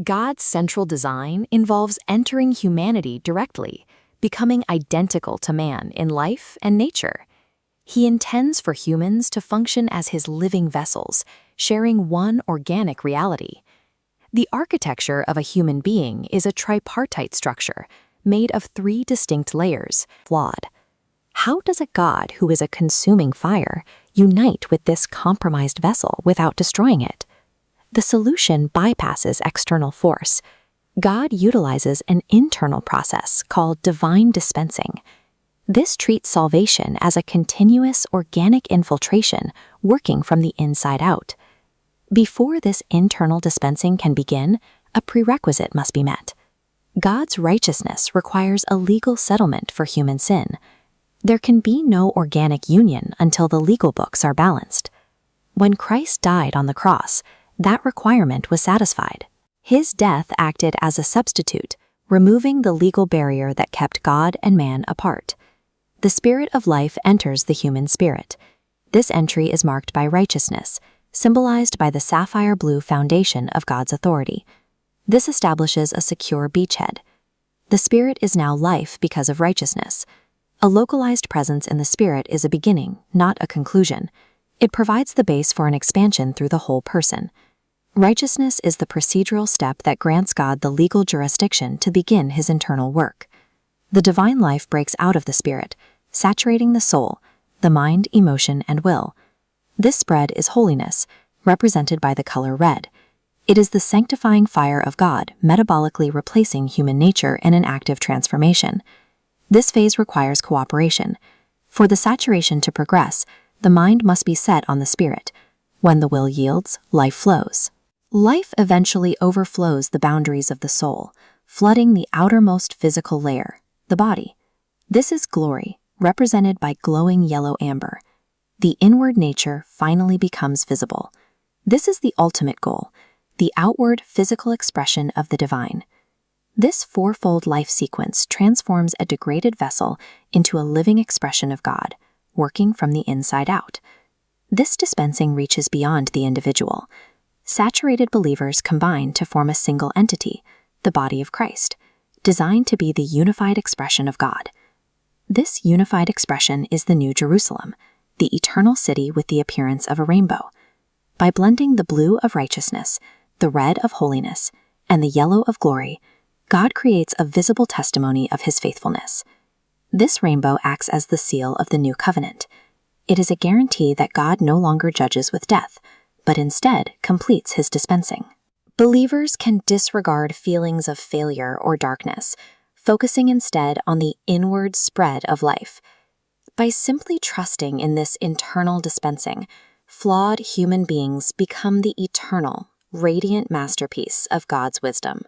God's central design involves entering humanity directly, becoming identical to man in life and nature. He intends for humans to function as his living vessels, sharing one organic reality. The architecture of a human being is a tripartite structure made of three distinct layers, flawed. How does a God who is a consuming fire unite with this compromised vessel without destroying it? The solution bypasses external force. God utilizes an internal process called divine dispensing. This treats salvation as a continuous organic infiltration working from the inside out. Before this internal dispensing can begin, a prerequisite must be met. God's righteousness requires a legal settlement for human sin. There can be no organic union until the legal books are balanced. When Christ died on the cross, that requirement was satisfied. His death acted as a substitute, removing the legal barrier that kept God and man apart. The Spirit of life enters the human spirit. This entry is marked by righteousness, symbolized by the sapphire blue foundation of God's authority. This establishes a secure beachhead. The Spirit is now life because of righteousness. A localized presence in the Spirit is a beginning, not a conclusion. It provides the base for an expansion through the whole person. Righteousness is the procedural step that grants God the legal jurisdiction to begin his internal work. The divine life breaks out of the Spirit, saturating the soul, the mind, emotion, and will. This spread is holiness, represented by the color red. It is the sanctifying fire of God, metabolically replacing human nature in an active transformation. This phase requires cooperation. For the saturation to progress, the mind must be set on the Spirit. When the will yields, life flows. Life eventually overflows the boundaries of the soul, flooding the outermost physical layer, the body. This is glory, represented by glowing yellow amber. The inward nature finally becomes visible. This is the ultimate goal, the outward physical expression of the divine. This fourfold life sequence transforms a degraded vessel into a living expression of God, working from the inside out. This dispensing reaches beyond the individual. Saturated believers combine to form a single entity, the body of Christ, designed to be the unified expression of God. This unified expression is the New Jerusalem, the eternal city with the appearance of a rainbow. By blending the blue of righteousness, the red of holiness, and the yellow of glory, God creates a visible testimony of his faithfulness. This rainbow acts as the seal of the new covenant. It is a guarantee that God no longer judges with death, but instead completes his dispensing. Believers can disregard feelings of failure or darkness, focusing instead on the inward spread of life. By simply trusting in this internal dispensing, flawed human beings become the eternal, radiant masterpiece of God's wisdom.